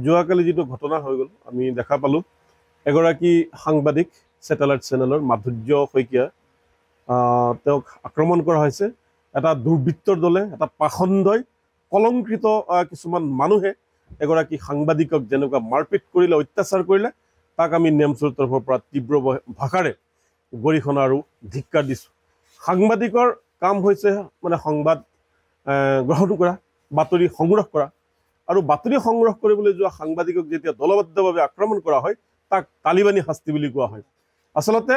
যোৱাকালি যিটো ঘটনা হৈ গ'ল আমি দেখা পালোঁ এগৰাকী সাংবাদিক ছেটেলাইট চেনেলৰ মাধুৰ্য শইকীয়া তেওঁক আক্ৰমণ কৰা হৈছে। এটা দুৰ্বৃত্তৰ দলে, এটা পাখণ্ডই, কলংকৃত কিছুমান মানুহে এগৰাকী সাংবাদিকক যেনেকুৱা মাৰপিট কৰিলে, অত্যাচাৰ কৰিলে, তাক আমি নেমচুৰ তৰফৰ পৰা তীব্ৰ ভাষাৰে গৰিহণা আৰু ধিক্কাৰ দিছোঁ। সাংবাদিকৰ কাম হৈছে সংবাদ গ্ৰহণ কৰা, বাতৰি সংগ্ৰহ কৰা, আৰু বাতৰি সংগ্ৰহ কৰিবলৈ যোৱা সাংবাদিকক যেতিয়া দলবদ্ধভাৱে আক্ৰমণ কৰা হয় তাক তালিবানী শাস্তি বুলি কোৱা হয়। আচলতে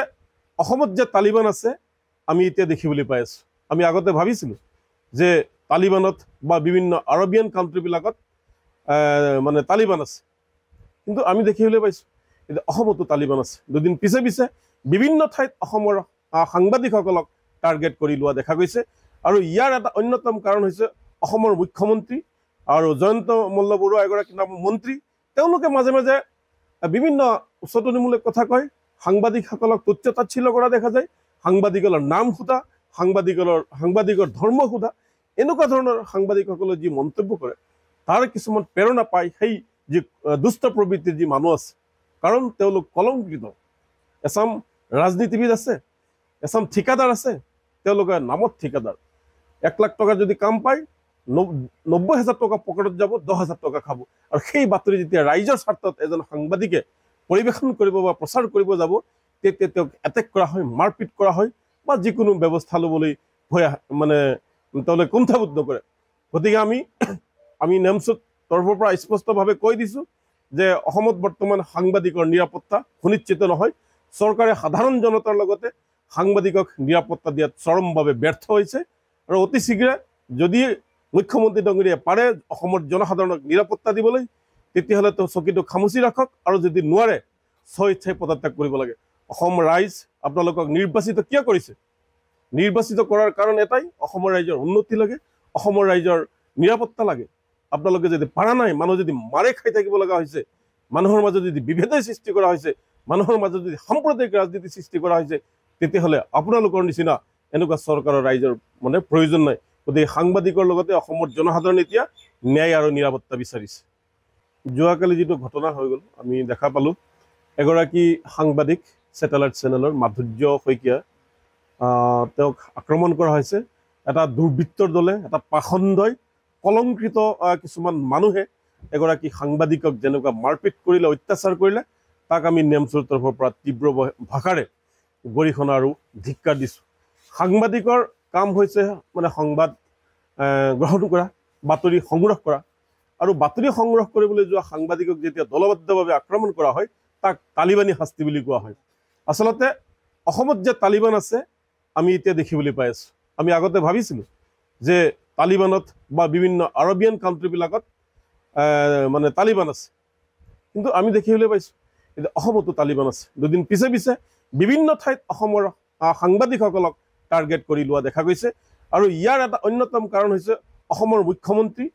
অসমত যে তালিবান আছে আমি এতিয়া দেখিবলৈ পাই আছোঁ। আমি আগতে ভাবিছিলোঁ যে তালিবানত বা বিভিন্ন আৰবিয়ান কাণ্ট্ৰিবিলাকত তালিবান আছে, কিন্তু আমি দেখিবলৈ পাইছোঁ কিন্তু অসমতো তালিবান আছে। দুদিন পিছে পিছে বিভিন্ন ঠাইত অসমৰ সাংবাদিকসকলক টাৰ্গেট কৰি লোৱা দেখা গৈছে, আৰু ইয়াৰ এটা অন্যতম কাৰণ হৈছে অসমৰ মুখ্যমন্ত্ৰী আৰু জয়ন্ত মল্ল বৰুৱা এগৰাকী মন্ত্ৰী। তেওঁলোকে মাজে মাজে বিভিন্ন উচতনিমূলক কথা কয়, সাংবাদিকসকলক তুচ্ছ-তাচ্ছিল্য কৰা দেখা যায়, সাংবাদিকৰ নাম সোধা, সাংবাদিকৰ ধৰ্ম সোধা, এনেকুৱা ধৰণৰ সাংবাদিকসকলে যি মন্তব্য কৰে তাৰ কিছুমান প্ৰেৰণা পায় সেই যি দুষ্ট প্ৰবৃত্তিৰ যি মানুহ আছে, কাৰণ তেওঁলোক কলংকৃত। এচাম ৰাজনীতিবিদ আছে, এচাম ঠিকাদাৰ আছে, তেওঁলোকে নামত ঠিকাদাৰ। 1 লাখ টকা যদি কাম পায় 90,000 টকা পকেটত যাব, 10,000 টকা খাব। আৰু সেই বাতৰি যেতিয়া ৰাইজৰ স্বাৰ্থত এজন সাংবাদিকে পৰিৱেশন কৰিব বা প্ৰচাৰ কৰিব যাব তেতিয়া তেওঁক এটেক কৰা হয়, মাৰপিট কৰা হয়, বা যিকোনো ব্যৱস্থা ল'বলৈ তেওঁলোকে কুণ্ঠাবোধ নকৰে। গতিকে আমি নেমচুৰ তৰফৰ পৰা স্পষ্টভাৱে কৈ দিছোঁ যে অসমত বৰ্তমান সাংবাদিকৰ নিৰাপত্তা সুনিশ্চিত নহয়। চৰকাৰে সাধাৰণ জনতাৰ লগতে সাংবাদিকক নিৰাপত্তা দিয়াত চৰমভাৱে ব্যৰ্থ হৈছে, আৰু অতি শীঘ্ৰে যদি মুখ্যমন্ত্ৰী ডাঙৰীয়াই পাৰে অসমৰ জনসাধাৰণক নিৰাপত্তা দিবলৈ, তেতিয়াহ'লে তেওঁ চকীটো খামুচি ৰাখক, আৰু যদি নোৱাৰে স্ব-ইচ্ছাই পদত্যাগ কৰিব লাগে। অসম ৰাইজ আপোনালোকক নিৰ্বাচিত কিয় কৰিছে? নিৰ্বাচিত কৰাৰ কাৰণ এটাই, অসমৰ ৰাইজৰ উন্নতি লাগে, অসমৰ ৰাইজৰ নিৰাপত্তা লাগে। আপোনালোকে যদি পাৰা নাই, মানুহ যদি মাৰে খাই থাকিব লগা হৈছে, মানুহৰ মাজত যদি বিভেদৰ সৃষ্টি কৰা হৈছে, মানুহৰ মাজত যদি সাম্প্ৰদায়িক ৰাজনীতি সৃষ্টি কৰা হৈছে, তেতিয়াহ'লে আপোনালোকৰ নিচিনা এনেকুৱা চৰকাৰৰ ৰাইজৰ প্ৰয়োজন নাই। গতিকে সাংবাদিকৰ লগতে অসমৰ জনসাধাৰণে এতিয়া ন্যায় আৰু নিৰাপত্তা বিচাৰিছে। যোৱাকালি যিটো ঘটনা হৈ গ'ল আমি দেখা পালোঁ এগৰাকী সাংবাদিক ছেটেলাইট চেনেলৰ মাধুৰ্য শইকীয়া তেওঁক আক্ৰমণ কৰা হৈছে। এটা দুৰ্বৃত্তৰ দলে, এটা পাখণ্ডই, কলংকৃত কিছুমান মানুহে এগৰাকী সাংবাদিকক যেনেকুৱা মাৰপিট কৰিলে, অত্যাচাৰ কৰিলে, তাক আমি নেমচুৰ তৰফৰ পৰা তীব্ৰ ভাষাৰে গৰিহণা আৰু ধিক্কাৰ দিছোঁ। সাংবাদিকৰ কাম হৈছে সংবাদ গ্ৰহণ কৰা, বাতৰি সংগ্ৰহ কৰা, আৰু বাতৰি সংগ্ৰহ কৰিবলৈ যোৱা সাংবাদিকক যেতিয়া দলবদ্ধভাৱে আক্ৰমণ কৰা হয় তাক তালিবানী শাস্তি বুলি কোৱা হয়। আচলতে অসমত যে তালিবান আছে আমি এতিয়া দেখিবলৈ পাই আছোঁ। আমি আগতে ভাবিছিলোঁ যে তালিবানত বা বিভিন্ন আৰবিয়ান কাণ্ট্ৰিবিলাকত তালিবান আছে, কিন্তু আমি দেখিবলৈ পাইছোঁ কিন্তু অসমতো তালিবান আছে। দুদিন পিছে পিছে বিভিন্ন ঠাইত অসমৰ সাংবাদিকসকলক টাৰ্গেট কৰি লোৱা দেখা গৈছে, আৰু ইয়াৰ এটা অন্যতম কাৰণ হৈছে অসমৰ মুখ্যমন্ত্ৰী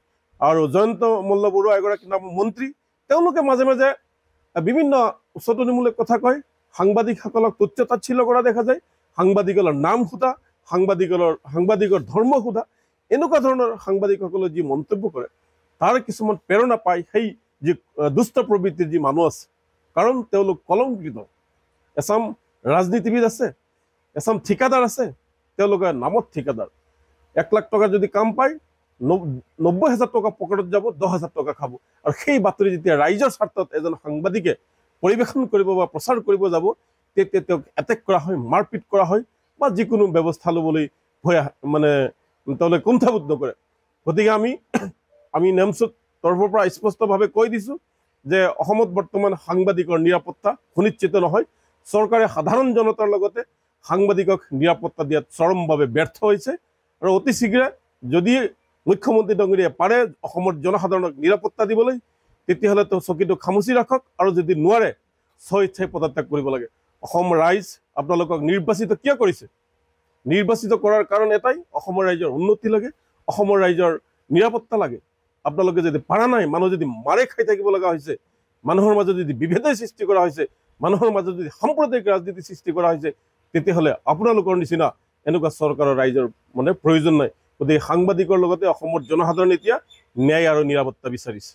আৰু জয়ন্ত মল্ল বৰুৱা এগৰাকী মন্ত্ৰী। তেওঁলোকে মাজে মাজে বিভিন্ন উচতনিমূলক কথা কয়, সাংবাদিকসকলক তুচ্ছ-তাচ্ছিল্য কৰা দেখা যায়, সাংবাদিকৰ নাম সোধা, সাংবাদিকৰ ধৰ্ম সোধা, এনেকুৱা ধৰণৰ সাংবাদিকসকলে যি মন্তব্য কৰে তাৰ কিছুমান প্ৰেৰণা পায় সেই যি দুষ্ট প্ৰবৃত্তিৰ যি মানুহ আছে, কাৰণ তেওঁলোক কলংকৃত। এচাম ৰাজনীতিবিদ আছে, এচাম ঠিকাদাৰ আছে, তেওঁলোকে নামত ঠিকাদাৰ। 1 লাখ টকা যদি কাম পায় 90,000 টকা পকেটত যাব, 10,000 টকা খাব। আৰু সেই বাতৰি যেতিয়া ৰাইজৰ স্বাৰ্থত এজন সাংবাদিকে পৰিৱেশন কৰিব বা প্ৰচাৰ কৰিব যাব তেতিয়া তেওঁক এটেক কৰা হয়, মাৰপিট কৰা হয়, বা যিকোনো ব্যৱস্থা ল'বলৈ তেওঁলোকে কুণ্ঠাবোধ নকৰে। গতিকে আমি নেমচুৰ তৰফৰ পৰা স্পষ্টভাৱে কৈ দিছোঁ যে অসমত বৰ্তমান সাংবাদিকৰ নিৰাপত্তা সুনিশ্চিত নহয়। চৰকাৰে সাধাৰণ জনতাৰ লগতে সাংবাদিকক নিৰাপত্তা দিয়াত চৰমভাৱে ব্যৰ্থ হৈছে, আৰু অতি শীঘ্ৰে যদি মুখ্যমন্ত্ৰী ডাঙৰীয়াই পাৰে অসমৰ জনসাধাৰণক নিৰাপত্তা দিবলৈ, তেতিয়াহ'লে তেওঁ চকীটো খামুচি ৰাখক, আৰু যদি নোৱাৰে স্ব-ইচ্ছাই পদত্যাগ কৰিব লাগে। অসম ৰাইজ আপোনালোকক নিৰ্বাচিত কিয় কৰিছে? নিৰ্বাচিত কৰাৰ কাৰণ এটাই, অসমৰ ৰাইজৰ উন্নতি লাগে, অসমৰ ৰাইজৰ নিৰাপত্তা লাগে। আপোনালোকে যদি পাৰা নাই, মানুহ যদি মাৰে খাই থাকিব লগা হৈছে, মানুহৰ মাজত যদি বিভেদৰ সৃষ্টি কৰা হৈছে, মানুহৰ মাজত যদি সাম্প্ৰদায়িক ৰাজনীতি সৃষ্টি কৰা হৈছে, তেতিয়াহ'লে আপোনালোকৰ নিচিনা এনেকুৱা চৰকাৰৰ ৰাইজৰ প্ৰয়োজন নাই। গতিকে সাংবাদিকৰ লগতে অসমৰ জনসাধাৰণে এতিয়া ন্যায় আৰু নিৰাপত্তা বিচাৰিছে।